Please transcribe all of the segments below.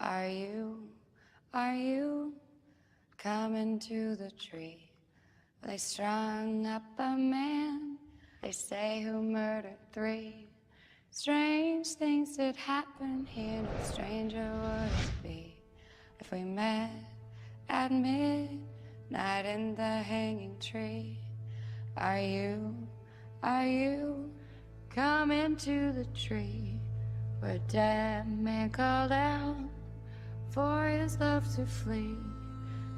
Are you coming to the tree? They strung up a man, they say, who murdered 3. Strange things did happen here, no stranger would it be if we met at midnight in the hanging tree. Are you coming to the tree where a dead man called out for his love to flee?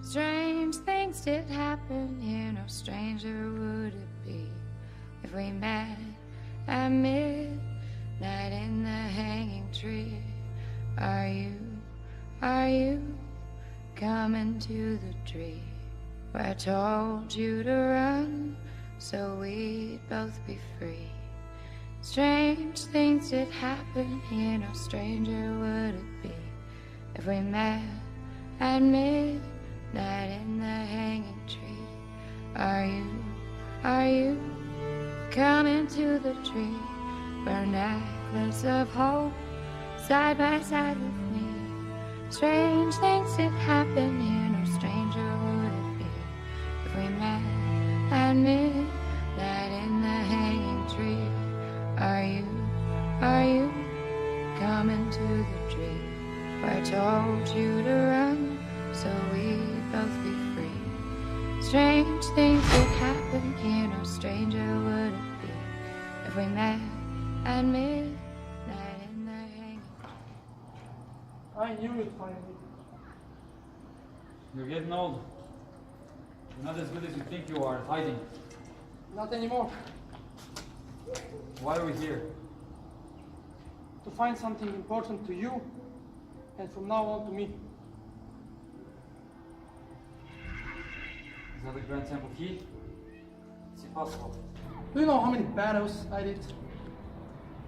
Strange things did happen here, no stranger would it be if we met at midnight in the hanging tree. Are you coming to the tree where I told you to run so we'd both be free? Strange things did happen here, no stranger would it be if we met at midnight in the hanging tree. Are you coming to the tree where a necklace of hope side by side with me? Strange things did happen here, no stranger would it be if we met at midnight in the hanging tree. Are you coming to the tree where I told you to run so we'd both be free? Strange things did happen here, no stranger would it be if we met at midnight in the hanging tree. I knew you'd find me. You're getting old. You're not as good as you think you are at hiding. Not anymore. Why are we here? To find something important to you, and from now on to me. Is that the Grand Temple key? It's impossible. Do you know how many battles I did?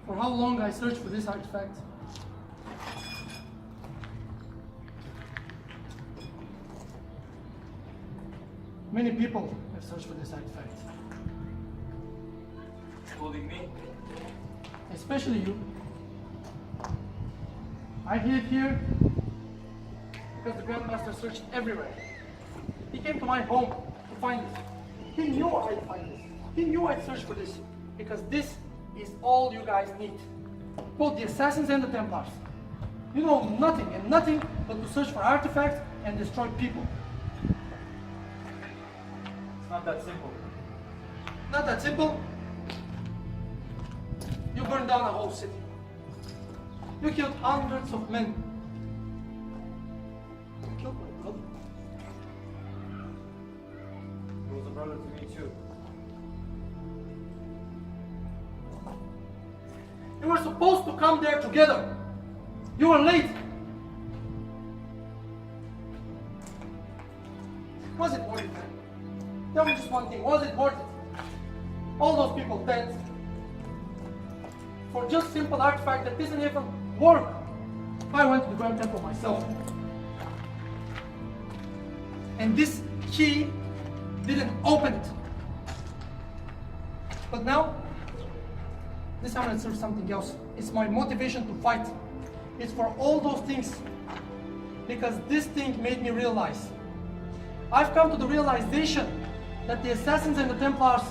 For how long I searched for this artifact? Many people have searched for this artifact. Including me? Especially you. I hid here because the Grandmaster searched everywhere. He came to my home to find it. He knew I'd find this. He knew I'd search for this because this is all you guys need. Both the Assassins and the Templars. You know nothing and nothing but to search for artifacts and destroy people. It's not that simple. Not that simple. You burned down a whole city. You killed hundreds of men. You killed my brother. He was a brother to me too. You were supposed to come there together. You were late. Was it worth it? Tell me just one thing. Was it worth it? All those people dead for just simple artifact that doesn't even work. I went to the Grand Temple myself. And this key didn't open it. But now, this time let's search something else. It's my motivation to fight. It's for all those things. Because this thing made me realize. I've come to the realization that the Assassins and the Templars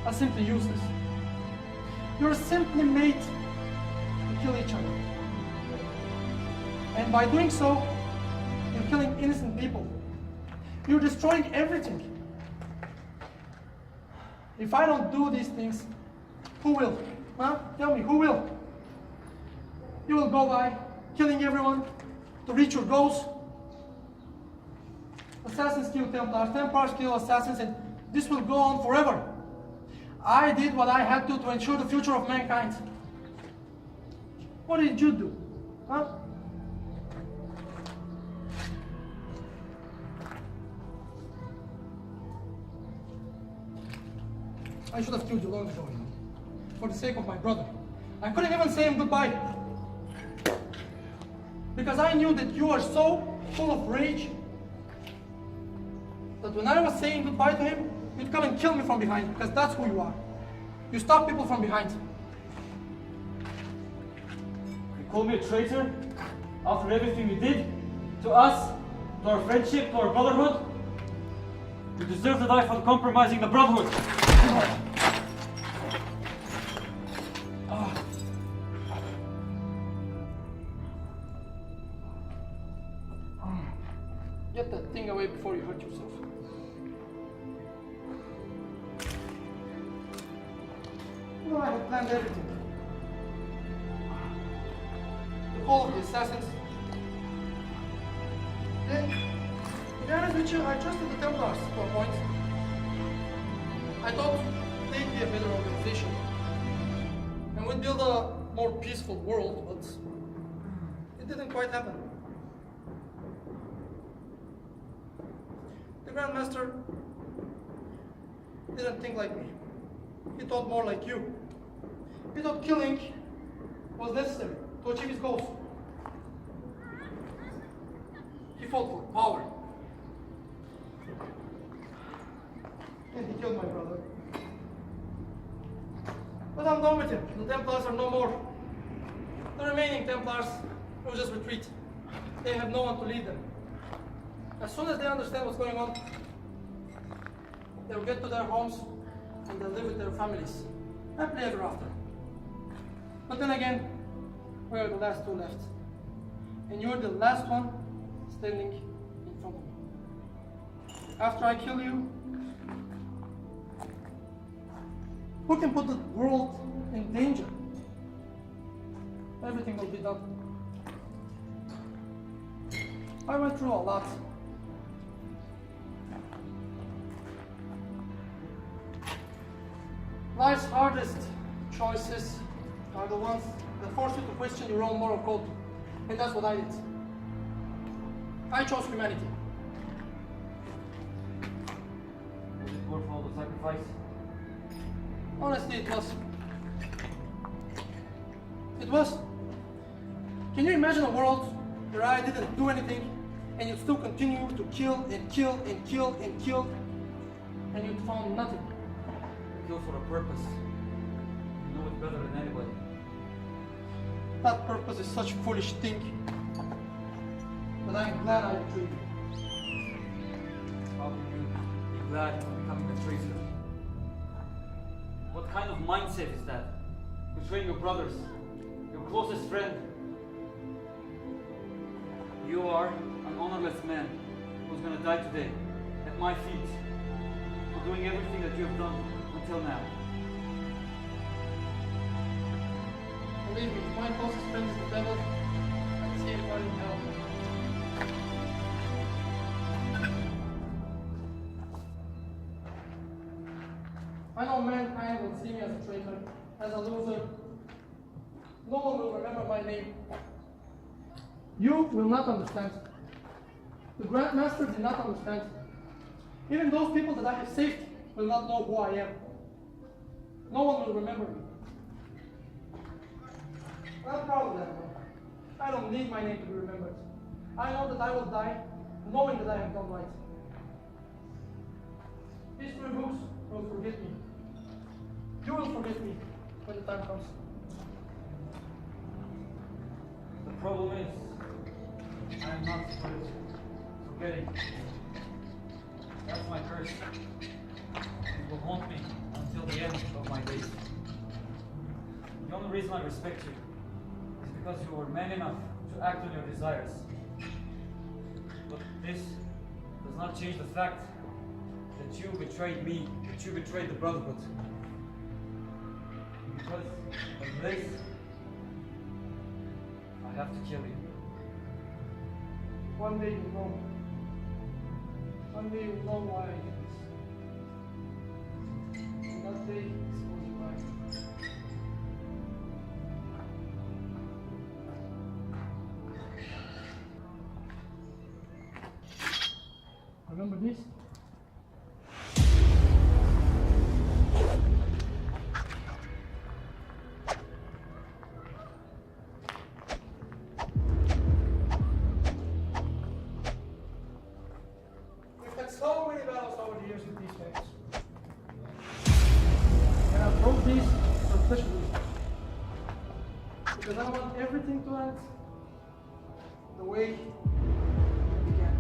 are simply useless. You're simply made to kill each other. And by doing so, you're killing innocent people. You're destroying everything. If I don't do these things, who will? Huh? Tell me, who will? You will go by killing everyone to reach your goals. Assassins kill Templars, Templars kill Assassins, and this will go on forever. I did what I had to ensure the future of mankind. What did you do? Huh? I should have killed you long ago, for the sake of my brother. I couldn't even say him goodbye. Because I knew that you are so full of rage that when I was saying goodbye to him, you'd come and kill me from behind, because that's who you are. You stop people from behind. You call me a traitor? After everything you did to us, to our friendship, to our brotherhood, you deserve to die for compromising the brotherhood. Get that thing away before you hurt yourself. You know, I had planned everything. The fall of the assassins. And to be honest with you, I trusted the Templars to a point. I thought they'd be a better organization. And we'd build a more peaceful world, but it didn't quite happen. The Grandmaster didn't think like me. He thought more like you. He thought killing was necessary to achieve his goals. He fought for power. And he killed my brother. But I'm done with him. The Templars are no more. The remaining Templars will just retreat. They have no one to lead them. As soon as they understand what's going on, they'll get to their homes and they'll live with their families, happily ever after. But then again, we are the last two left. And you're the last one standing in front of me. After I kill you, who can put the world in danger? Everything will be done. I went through a lot. Life's hardest choices are the ones that force you to question your own moral code. And that's what I did. I chose humanity. Was it worth all the sacrifice? Honestly, it was. It was. Can you imagine a world where I didn't do anything and you still continue to kill and kill and kill and kill and you found nothing? Kill for a purpose. You know it better than anybody. That purpose is such a foolish thing. But I'm glad I betrayed you. How can you be glad for becoming a traitor? What kind of mindset is that? Betraying your brothers, your closest friend. You are an honorless man who's gonna die today, at my feet, for doing everything that you have done until now. Believe me, if my closest friend is the devil, I'd see everybody in hell. I know mankind will see me as a traitor, as a loser. No one will remember my name. You will not understand. The Grandmaster did not understand. Even those people that I have saved will not know who I am. No one will remember me. I'm proud of that. I don't need my name to be remembered. I know that I will die knowing that I have done right. History books will forget me. You will forget me when the time comes. The problem is, I am not forgetting. That's my curse. It will haunt me until the end of my days. The only reason I respect you is because you were man enough to act on your desires. But this does not change the fact that you betrayed me, that you betrayed the Brotherhood. Because of this, I have to kill you. One day you'll know. One day you'll know why I did this. And that day is going by. Remember this? We've had so many battles over the years with these things. And I wrote these for a special reason. Because I want everything to end the way it began.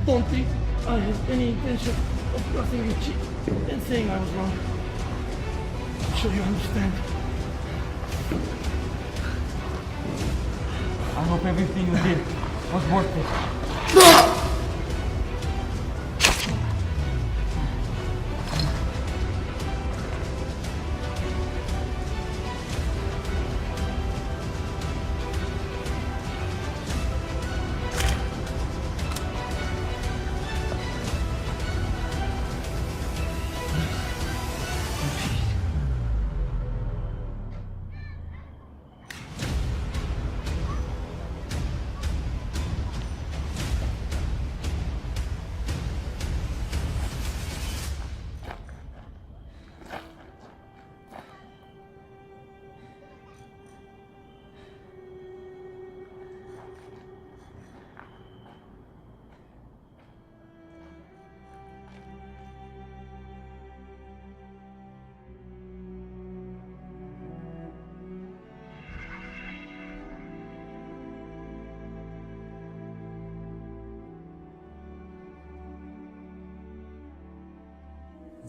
Don't think I have any intention of crossing your cheek and saying I was wrong. I'm sure you understand. I hope everything you did was worth it.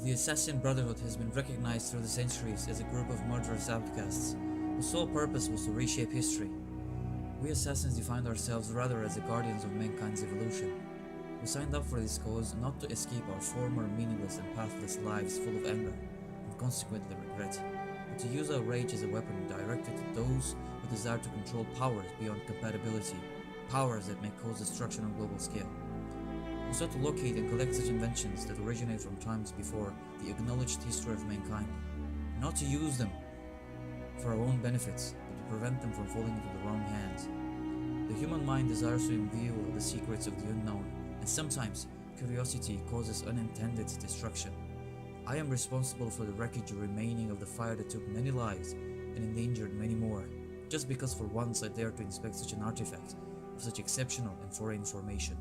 The Assassin Brotherhood has been recognized through the centuries as a group of murderous outcasts, whose sole purpose was to reshape history. We assassins defined ourselves rather as the guardians of mankind's evolution. We signed up for this cause not to escape our former meaningless and pathless lives full of anger, and consequently regret, but to use our rage as a weapon directed to those who desire to control powers beyond compatibility, powers that may cause destruction on a global scale. We sought to locate and collect such inventions that originate from times before the acknowledged history of mankind, not to use them for our own benefits, but to prevent them from falling into the wrong hands. The human mind desires to unveil the secrets of the unknown, and sometimes curiosity causes unintended destruction. I am responsible for the wreckage remaining of the fire that took many lives and endangered many more, just because for once I dared to inspect such an artifact of such exceptional and foreign formation.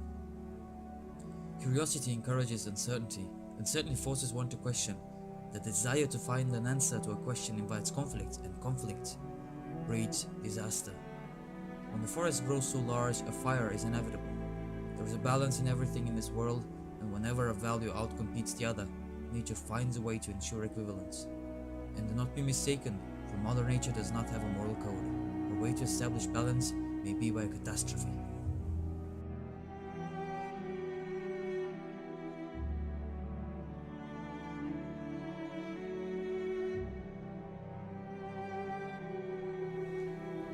Curiosity encourages uncertainty, and certainly forces one to question. The desire to find an answer to a question invites conflict, and conflict breeds disaster. When the forest grows so large, a fire is inevitable. There is a balance in everything in this world, and whenever a value outcompetes the other, nature finds a way to ensure equivalence. And do not be mistaken, for Mother Nature does not have a moral code. Her way to establish balance may be by a catastrophe.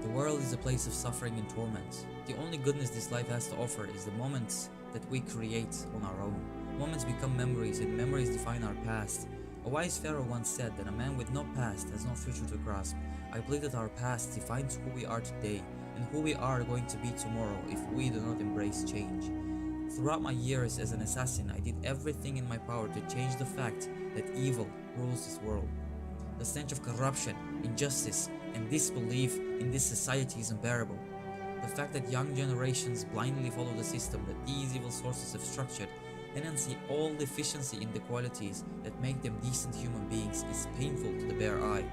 The world is a place of suffering and torment. The only goodness this life has to offer is the moments that we create on our own. Moments become memories, and memories define our past. A wise pharaoh once said that a man with no past has no future to grasp. I believe that our past defines who we are today, and who we are going to be tomorrow if we do not embrace change. Throughout my years as an assassin, I did everything in my power to change the fact that evil rules this world. The stench of corruption, injustice, and disbelief in this society is unbearable. The fact that young generations blindly follow the system that these evil sources have structured and then see all deficiency in the qualities that make them decent human beings is painful to the bare eye.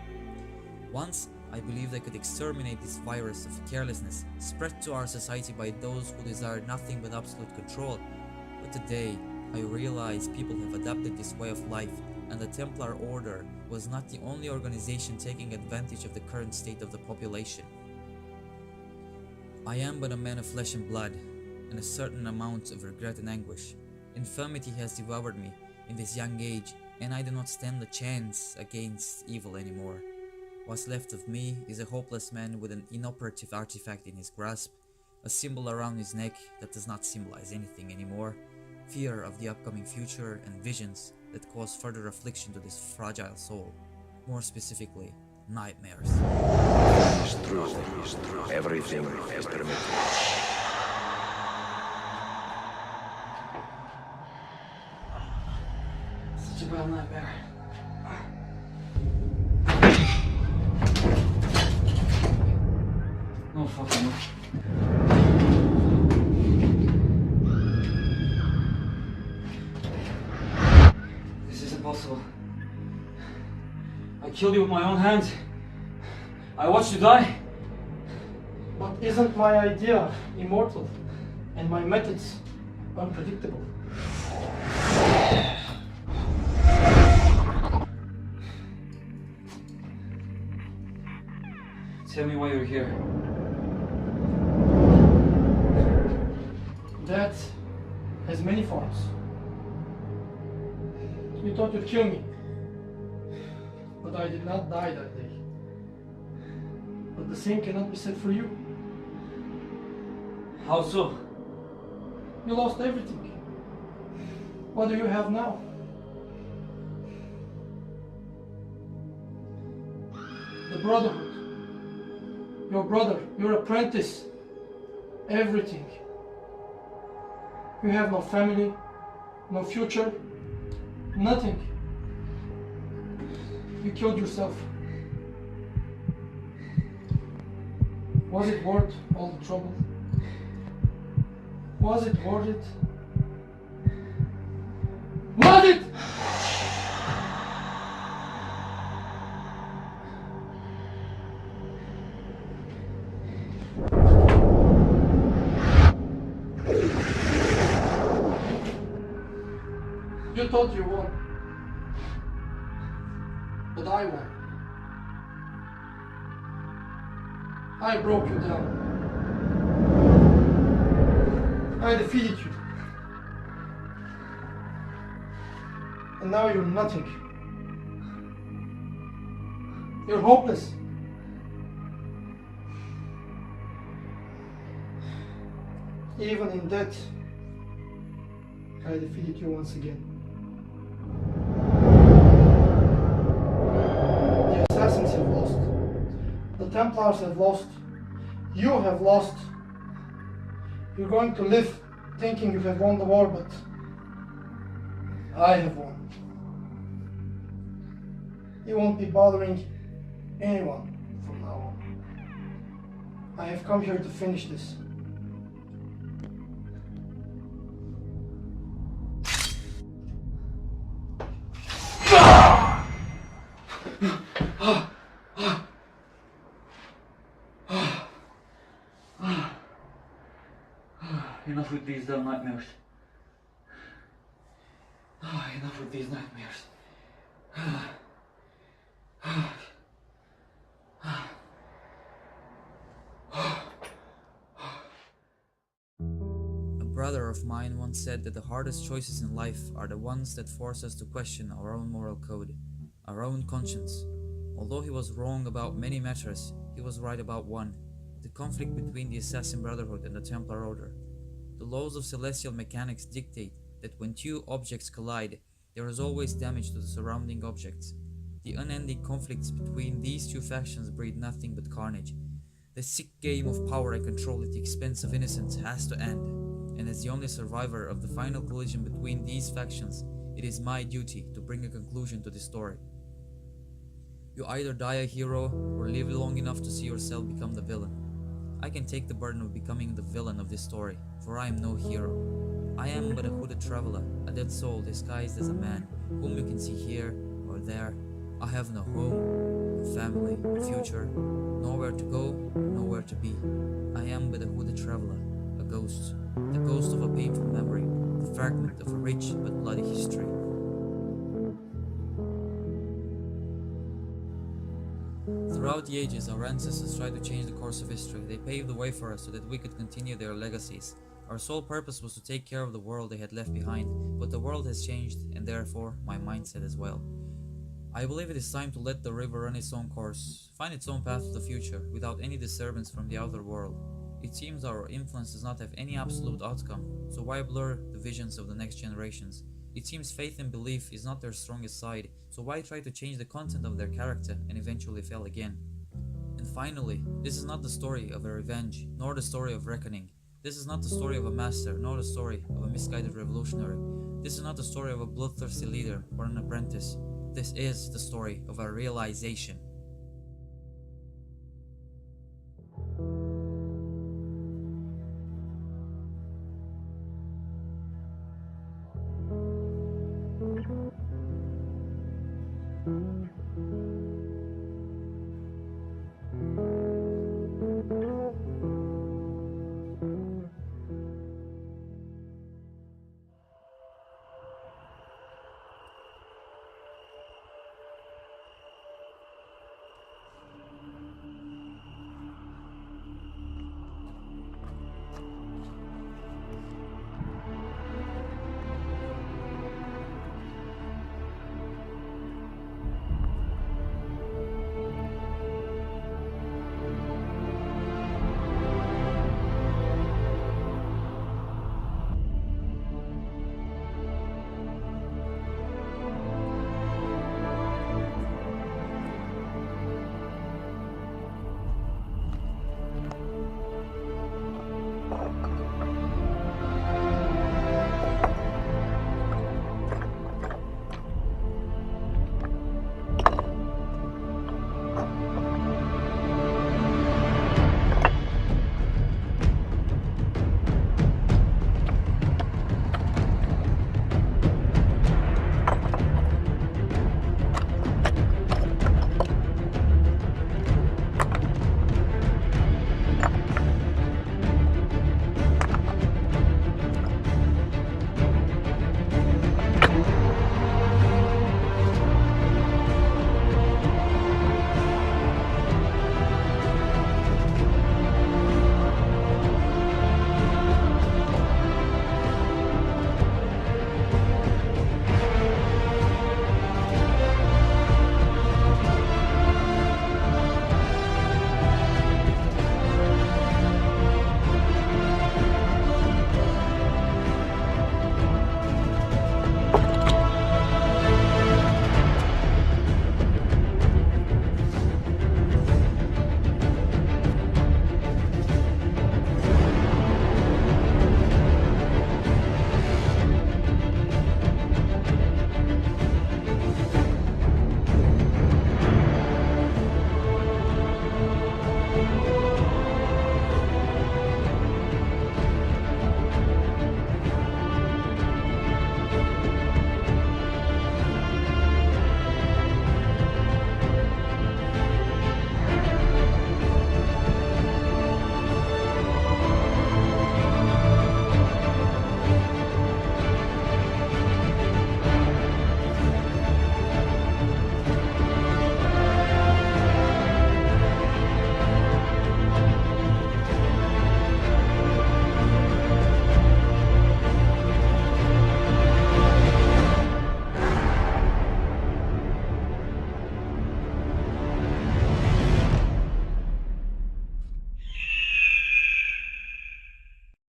Once, I believed I could exterminate this virus of carelessness spread to our society by those who desire nothing but absolute control. But today, I realize people have adopted this way of life, and the Templar Order was not the only organization taking advantage of the current state of the population. I am but a man of flesh and blood, and a certain amount of regret and anguish. Infirmity has devoured me in this young age, and I do not stand a chance against evil anymore. What's left of me is a hopeless man with an inoperative artifact in his grasp, a symbol around his neck that does not symbolize anything anymore, fear of the upcoming future, and visions that cause further affliction to this fragile soul. More specifically, nightmares. It's true. Everything is permitted. Such a bad nightmare. No fucking way. This is impossible. I killed you with my own hands. I watched you die. But isn't my idea immortal and my methods unpredictable? Tell me why you're here. That has many forms. You thought you'd kill me, but I did not die that day. But the same cannot be said for you. How so? You lost everything. What do you have now? The Brotherhood. Your brother, your apprentice. Everything. You have no family, no future, nothing. You killed yourself. Was it worth all the trouble? Was it worth it? Was it? You thought you won, but I won. I broke you down. I defeated you. And now you're nothing. You're hopeless. Even in death, I defeated you once again. The assassins have lost. The Templars have lost. You have lost. You're going to live thinking you have won the war, but I have won. You won't be bothering anyone from now on. I have come here to finish this. Enough with these damn nightmares. Enough with these nightmares. A brother of mine once said that the hardest choices in life are the ones that force us to question our own moral code, our own conscience. Although he was wrong about many matters, he was right about one: the conflict between the Assassin Brotherhood and the Templar Order. The laws of celestial mechanics dictate that when two objects collide, there is always damage to the surrounding objects. The unending conflicts between these two factions breed nothing but carnage. The sick game of power and control at the expense of innocence has to end, and as the only survivor of the final collision between these factions, it is my duty to bring a conclusion to this story. You either die a hero or live long enough to see yourself become the villain. I can take the burden of becoming the villain of this story, for I am no hero. I am but a hooded traveler, a dead soul disguised as a man, whom you can see here or there. I have no home, no family, no future, nowhere to go, nowhere to be. I am but a hooded traveler, a ghost, the ghost of a painful memory, the fragment of a rich but bloody history. Throughout the ages, our ancestors tried to change the course of history. They paved the way for us so that we could continue their legacies. Our sole purpose was to take care of the world they had left behind, but the world has changed, and therefore my mindset as well. I believe it is time to let the river run its own course, find its own path to the future, without any disturbance from the outer world. It seems our influence does not have any absolute outcome, so why blur the visions of the next generations? It seems faith and belief is not their strongest side, so why try to change the content of their character and eventually fail again? And finally, this is not the story of a revenge, nor the story of reckoning. This is not the story of a master, nor the story of a misguided revolutionary. This is not the story of a bloodthirsty leader or an apprentice. This is the story of a realization.